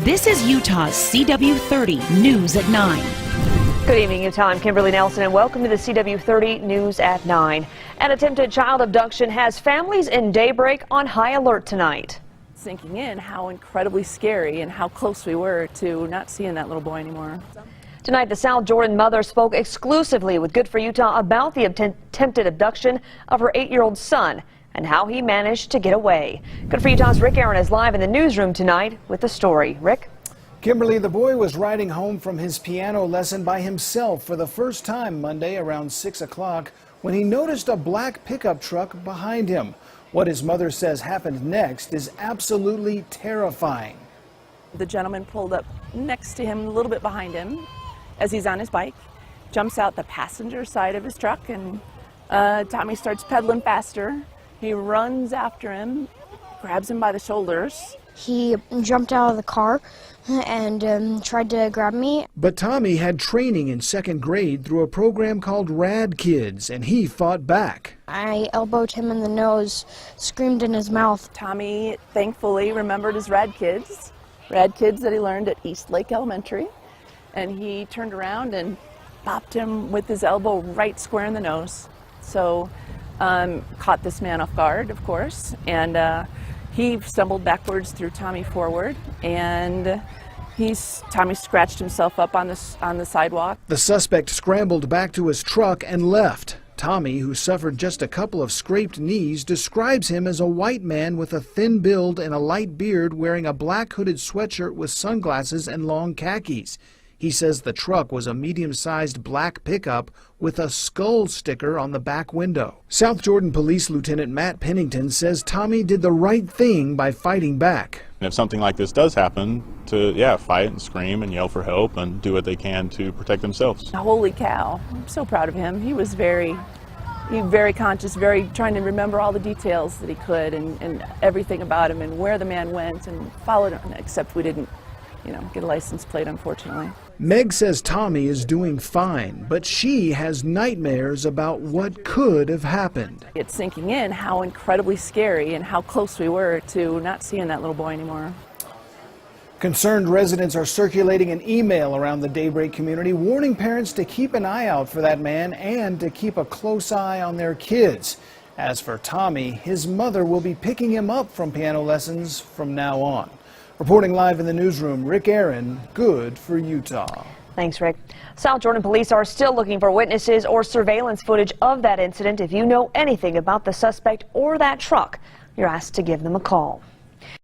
This is Utah's CW30 News at 9. Good evening, Utah. I'm Kimberly Nelson, and welcome to the CW30 News at 9. An attempted child abduction has families in Daybreak on high alert tonight. Sinking in how incredibly scary and how close we were to not seeing that little boy anymore. Tonight, the South Jordan mother spoke exclusively with Good for Utah about the attempted abduction of her 8-year-old son and how he managed to get away. Good for Utah's Rick Aaron is live in the newsroom tonight with the story. Rick? Kimberly, the boy was riding home from his piano lesson by himself for the first time Monday around 6 o'clock when he noticed a black pickup truck behind him. What his mother says happened next is absolutely terrifying. The gentleman pulled up next to him, a little bit behind him, as he's on his bike, jumps out the passenger side of his truck, and Tommy starts pedaling faster. He runs after him, grabs him by the shoulders. He jumped out of the car and tried to grab me. But Tommy had training in 2nd grade through a program called radKIDS, and he fought back. I elbowed him in the nose, screamed in his mouth. Tommy thankfully remembered his radKIDS that he learned at East Lake Elementary, and he turned around and popped him with his elbow right square in the nose. So caught this man off guard, of course, and he stumbled backwards, threw Tommy forward, and Tommy scratched himself up on the sidewalk. The suspect scrambled back to his truck and left. Tommy, who suffered just a couple of scraped knees, describes him as a white man with a thin build and a light beard, wearing a black hooded sweatshirt with sunglasses and long khakis. He says the truck was a medium-sized black pickup with a skull sticker on the back window. South Jordan Police Lieutenant Matt Pennington says Tommy did the right thing by fighting back. And if something like this does happen, to fight and scream and yell for help and do what they can to protect themselves. Holy cow, I'm so proud of him. He was very conscious, trying to remember all the details that he could and everything about him and where the man went, and followed him, except we didn't get a license plate, unfortunately. Meg says Tommy is doing fine, but she has nightmares about what could have happened. It's sinking in how incredibly scary and how close we were to not seeing that little boy anymore. Concerned residents are circulating an email around the Daybreak community warning parents to keep an eye out for that man and to keep a close eye on their kids. As for Tommy, his mother will be picking him up from piano lessons from now on. Reporting live in the newsroom, Rick Aaron, Good for Utah. Thanks, Rick. South Jordan police are still looking for witnesses or surveillance footage of that incident. If you know anything about the suspect or that truck, you're asked to give them a call.